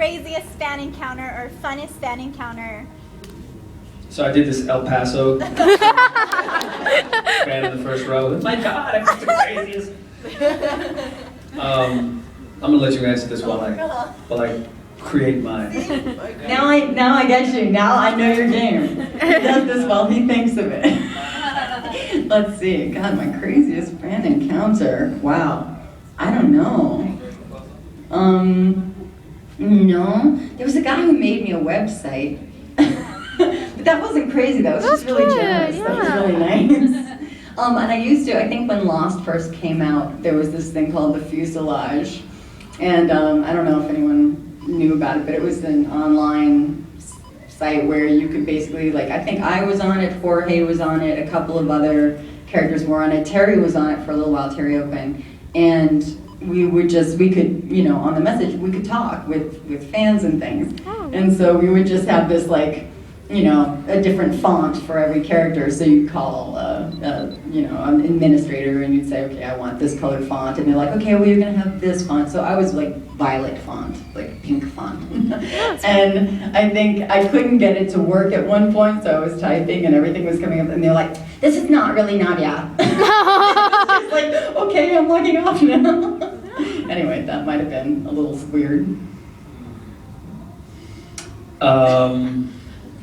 craziest fan encounter or funnest fan encounter? So I did this El Paso fan in the first row. Oh my God, I'm the craziest. I'm gonna let you answer this while I create mine. Now I get you. Now I know your game. He does this while he thinks of it. Let's see. God, my craziest fan encounter. Wow. I don't know. No. There was a guy who made me a website. But that wasn't crazy. That was just really generous. Yeah. That was really nice. And I used to, I think when Lost first came out, there was this thing called the Fuselage. And I don't know if anyone knew about it, but it was an online site where you could basically, like, I think I was on it, Jorge was on it, a couple of other characters were on it, Terry was on it for a little while, Terry Open, and we could, you know, on the message, we could talk with fans and things. Oh. And so we would just have this, like, you know, a different font for every character. So you'd call, you know, an administrator and you'd say, okay, I want this colored font. And they're like, okay, well, you're going to have this font. So I was like violet font, like pink font. And I think I couldn't get it to work at one point. So I was typing and everything was coming up. And they're like, this is not really Nadia. It's like, okay, I'm logging off now. Anyway, that might have been a little weird.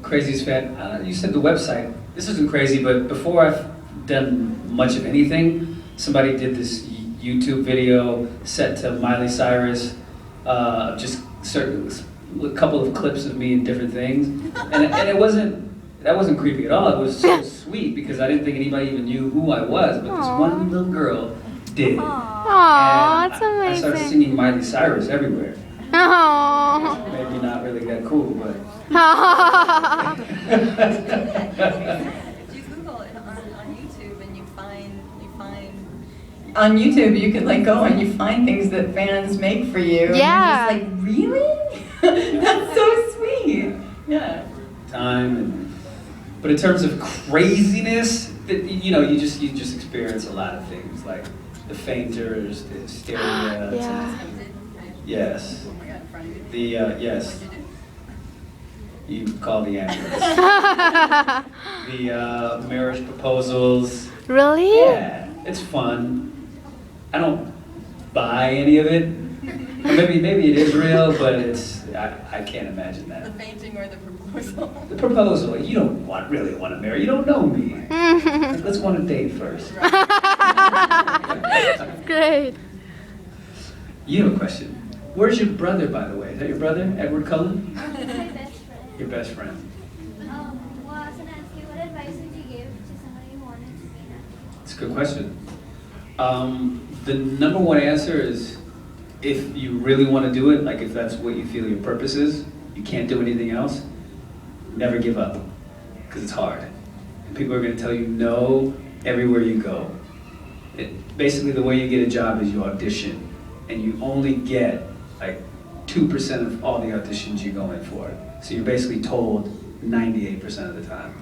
Craziest fan, you said the website. This isn't crazy, but before I've done much of anything, somebody did this YouTube video set to Miley Cyrus, just a couple of clips of me and different things. And that wasn't creepy at all. It was so sweet because I didn't think anybody even knew who I was, but this one little girl did. Aww, that's amazing. I started singing Miley Cyrus everywhere. Aww. Maybe not really that cool, but. If you Google it on YouTube and you find. On YouTube, you could like go and you find things that fans make for you. Yeah. And you're just like, really? That's so sweet. Yeah. But in terms of craziness, you know, you just experience a lot of things like the fainters, the hysteria. Yeah. Yes. Yes. You call the ambulance. The marriage proposals. Really? Yeah, it's fun. I don't buy any of it. Or maybe it is real, but I can't imagine that. The fainting or the proposal? The proposal. You don't really want to marry. You don't know me. Let's want to date first. Great. You have a question. Where's your brother, by the way? Is that your brother, Edward Cullen? My best friend. Your best friend. Well, I was going to ask you, what advice would you give to somebody who wanted to be an actor? It's a good question. The number one answer is if you really want to do it, like if that's what you feel your purpose is, you can't do anything else, never give up, because it's hard. And people are going to tell you no everywhere you go. Basically, the way you get a job is you audition, and you only get like 2% of all the auditions you go in for. So you're basically told 98% of the time.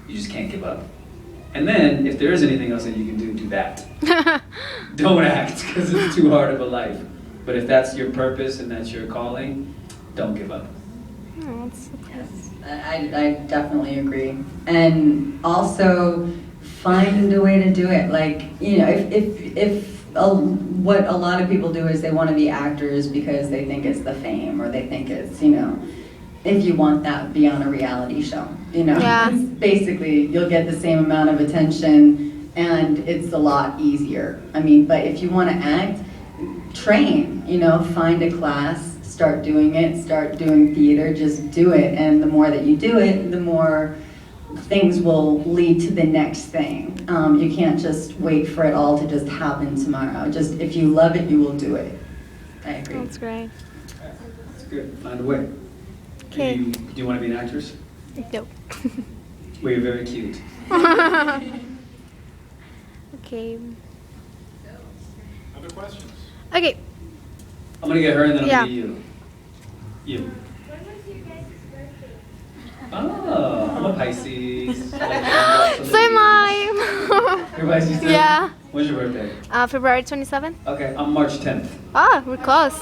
You just can't give up. And then, if there is anything else that you can do that. Don't act, because it's too hard of a life. But if that's your purpose and that's your calling, don't give up. Oh, that's so Yes, I definitely agree. And also, find a way to do it. Like, you know, what a lot of people do is they want to be actors because they think it's the fame, or they think it's, you know, if you want that, be on a reality show, you know. Yeah. Basically, you'll get the same amount of attention, and it's a lot easier. I mean, but if you want to act, train, you know, find a class, start doing it, start doing theater, just do it. And the more that you do it, the more things will lead to the next thing. You can't just wait for it all to just happen tomorrow. Just, if you love it, you will do it. I agree. That's great. That's good. Find a way. Okay. Do you want to be an actress? No. Well, you're very cute. Okay. Other questions? Okay. I'm gonna get her and then I'm Yeah. gonna get you. You. When was your guys' birthday? Oh, I'm a Pisces. So am I. You're Pisces too? Yeah. When's your birthday? February 27th. Okay, I'm March 10th. Ah, we're close.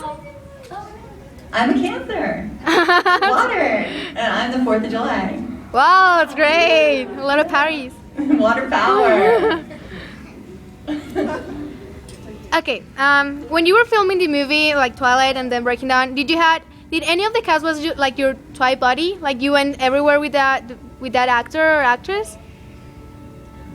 I'm a Cancer. Water. And I'm the 4th of July. Wow, that's great. A lot of parties. Water power. Okay. When you were filming the movie like Twilight and then Breaking Down, did any of the cast was like your twilight buddy? Like you went everywhere with that actor or actress?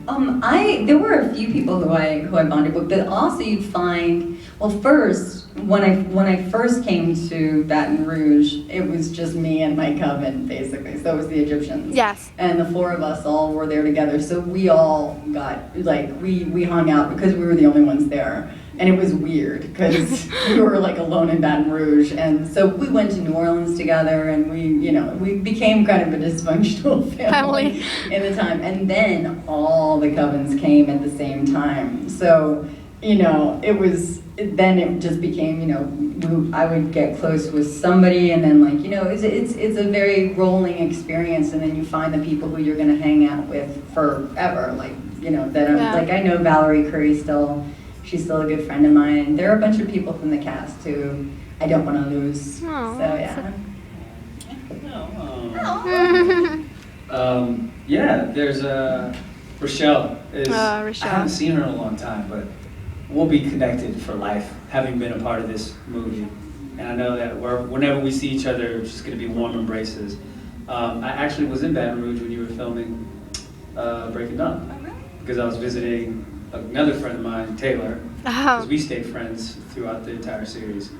There were a few people who I bonded with, but also you'd find, well, first when I first came to Baton Rouge, it was just me and my coven basically. So it was the Egyptians. Yes. And the 4 of us all were there together. So we all got like we hung out because we were the only ones there. And it was weird because we were like alone in Baton Rouge, and so we went to New Orleans together, and we became kind of a dysfunctional family in the time. And then all the covens came at the same time, so it just became I would get close with somebody, and then it's a very rolling experience, and then you find the people who you're going to hang out with forever, I know Valerie Curry still. She's still a good friend of mine. There are a bunch of people from the cast who I don't want to lose. Aww. So yeah. There's Rochelle. Rochelle. I haven't seen her in a long time, but we'll be connected for life, having been a part of this movie. And I know that whenever we see each other, it's just going to be warm embraces. I actually was in Baton Rouge when you were filming Breaking Dawn. Oh, really? Because I was visiting another friend of mine, Taylor, because we stayed friends throughout the entire series.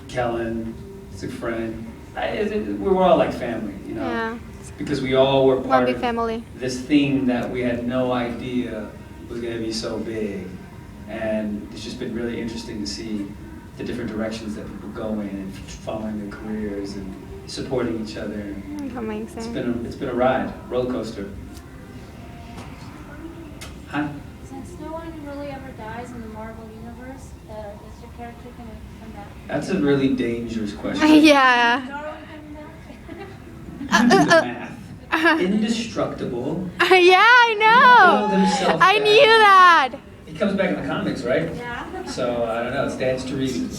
Kellen, is a friend. We were all like family, Yeah. because we all were part One big of family. this thing that we had no idea was going to be so big. And it's just been really interesting to see the different directions that people go in and following their careers and supporting each other. Amazing. It's been a ride, roller coaster. Hi. Since no one really ever dies in the Marvel universe, is your character gonna come back? That's a really dangerous question. Yeah. Darwin coming back? Math. Indestructible. Yeah, I know. Build himself I back. knew that. He comes back in the comics, right? Yeah. So I don't know. It stands to reason.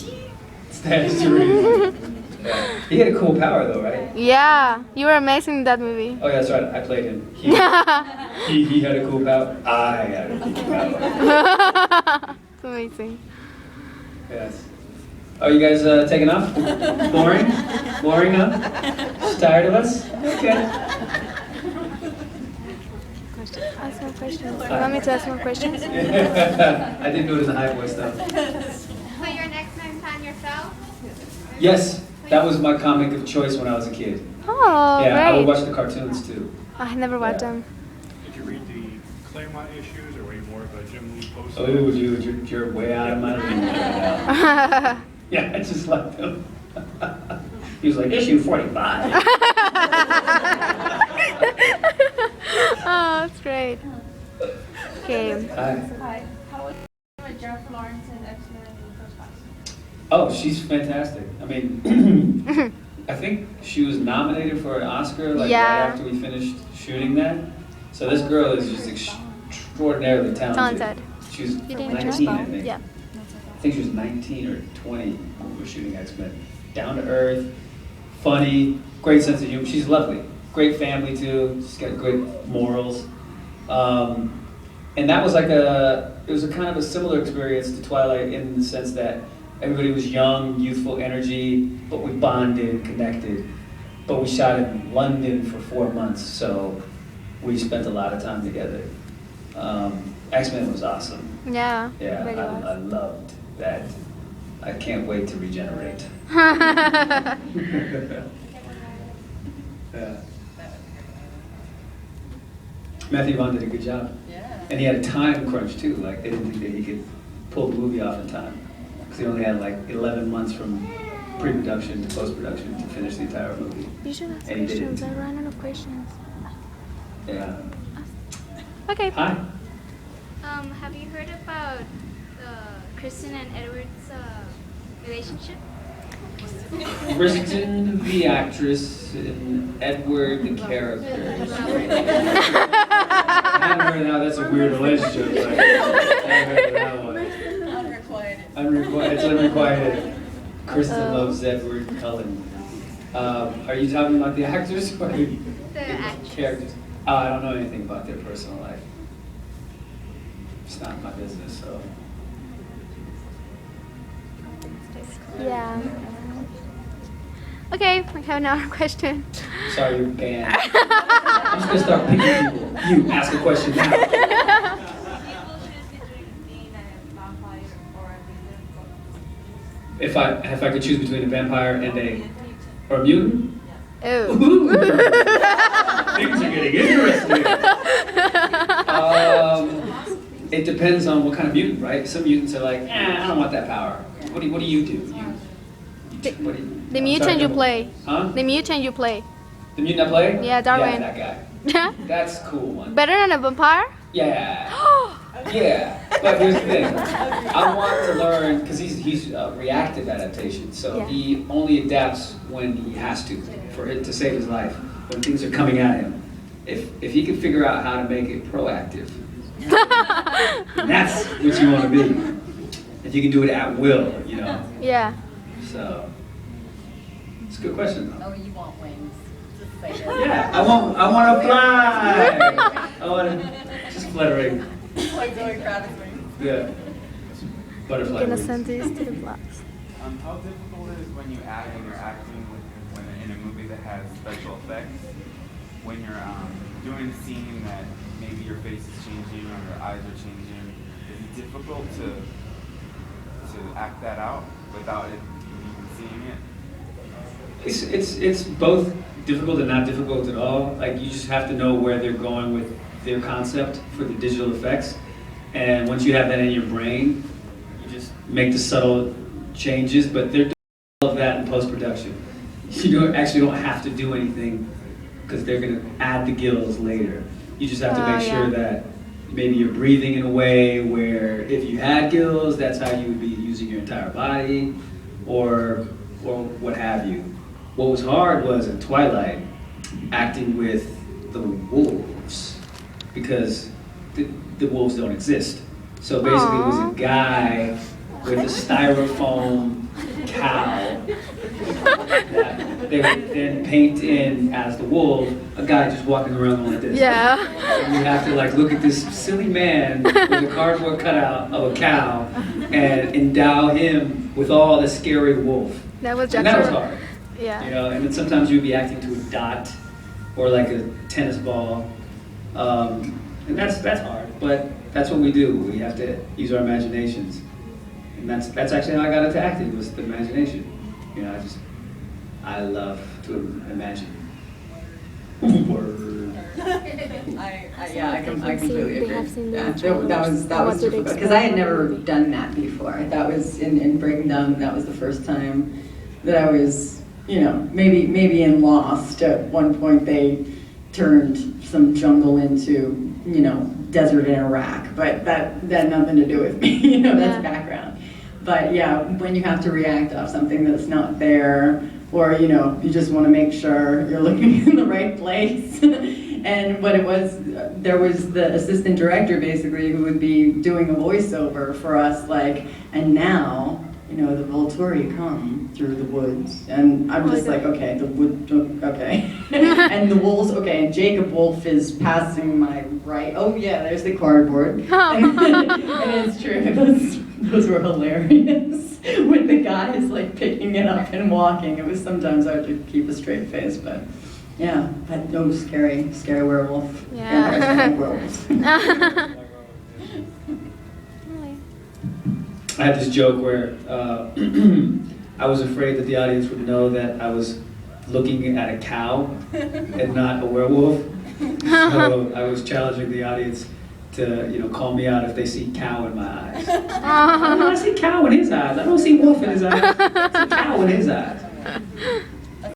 It stands to reason. Yeah. He had a cool power, though, right? Yeah, you were amazing in that movie. Oh, yeah, that's right. I played him. He had a cool power. I had a cool power. It's amazing. Yes. Oh, you guys taking off? Boring? Boring, huh? Just tired of us? Okay. Ask more questions. You want me to ask more questions? I didn't do it in a high voice, though. So you're an X-Men fan yourself? Yes, that was my comic of choice when I was a kid. Oh, Yeah, I would great. watch the cartoons, too. I never watched them. Did you read the Claremont issues, or were you more of a Jim Lee post? Oh, dude, you're way out of my league right now. Yeah, I just liked him. He was like, issue 45. Oh, that's great. Okay. Hi. Hi. How was it with Jennifer Lawrence in X-Men in the first class? Oh, she's fantastic. I mean, I think she was nominated for an Oscar right after we finished shooting that. So this girl is just extraordinarily talented. She was 19, I think. Yeah. I think she was 19 or 20 when we were shooting X-Men. Down to earth, funny, great sense of humor. She's lovely. Great family too. She's got great morals. And that was it was a kind of a similar experience to Twilight in the sense that everybody was young, youthful energy, but we bonded, connected. But we shot in London for 4 months, so we spent a lot of time together. X-Men was awesome. Yeah. Yeah, really I was. loved that. I can't wait to regenerate. Yeah. Matthew Vaughn did a good job. Yeah. And he had a time crunch too. Like they didn't think that he could pull the movie off in time. Because he only had like 11 months from pre-production to post-production to finish the entire movie. You should ask And he did it. questions. I ran out of questions. Yeah. Okay. Hi. Have you heard about Kristen and Edward's relationship? Kristen, the actress, and Edward, the character. I haven't heard now. That's a weird relationship. Like, I haven't heard that one. Unrequited. It's unrequited. Kristen loves Edward Cullen. Are you talking about the actors or the characters? Oh, I don't know anything about their personal life. It's not my business, so. Yeah. Okay, I have another question. Sorry, you're banned. I'm just gonna start picking people. You ask a question now. People choose between being a vampire or a mutant. If I could choose between a vampire and a mutant. Oh. Ooh. Things are getting interesting. It depends on what kind of mutant, right? Some mutants are like, I don't want that power. What do you do? The mutant you play. Huh? The mutant you play. The mutant I play? Yeah, Darwin. Yeah, that guy. That's a cool one. Better than a vampire? Yeah. Yeah. But here's the thing. I want to learn, because he's reactive adaptation, so Yeah. he only adapts when he has to, for it to save his life, when things are coming at him. If he can figure out how to make it proactive, that's what you want to be. If you can do it at will, you know. Yeah. So, it's a good question though. Oh, you want wings. Just say it. Yeah, I want to fly. I want to, just fluttering. Like Zoe Kravitz wings. Yeah. Butterfly Gonna wings. send this to the blocks. How difficult it is when you act and you're acting in a movie that has special effects? When you're doing a scene that maybe your face is changing or your eyes are changing, is it difficult to act that out without it even seeing it? It's both difficult and not difficult at all. Like you just have to know where they're going with their concept for the digital effects, and once you have that in your brain, you just make the subtle changes. But they're doing all of that in post-production. You don't have to do anything because they're going to add the gills later. You just have to make sure that maybe you're breathing in a way where if you had gills, that's how you would be using your entire body, or what have you. What was hard was in Twilight, acting with the wolves, because the wolves don't exist. So basically it was a guy with a styrofoam cow that they would then paint in as the wolf, a guy just walking around like this. Yeah. And you have to like look at this silly man with a cardboard cutout of a cow and endow him with all the scary wolf. That was And that was hard. Yeah. You know, and then sometimes you'd be acting to a dot or like a tennis ball. And that's hard, but that's what we do. We have to use our imaginations. And that's actually how I got into acting, was the imagination. You know, I love to imagine. Word. I completely They have agree. seen Yeah, the that was What do they difficult because I had never done that before. That was in Breaking Down. That was the first time that I was, maybe in Lost. At one point, they turned some jungle into, desert in Iraq, but that had nothing to do with me. That's background. But yeah, when you have to react off something that's not there, or you just want to make sure you're looking in the right place. And what it was, there was the assistant director basically who would be doing a voiceover for us, like, and now, the Volturi come through the woods. And I'm just like, okay, the wood, okay. And the wolves, okay, and Jacob Wolf is passing my right. Oh yeah, there's the cardboard. And it's true, those were hilarious. With the guys like picking it up and walking. It was sometimes hard to keep a straight face, but yeah, but no, scary werewolf. Yeah. Werewolves. I had this joke where I was afraid that the audience would know that I was looking at a cow and not a werewolf. So I was challenging the audience to, call me out if they see cow in my eyes. I see cow in his eyes. I don't see wolf in his eyes. I see cow in his eyes.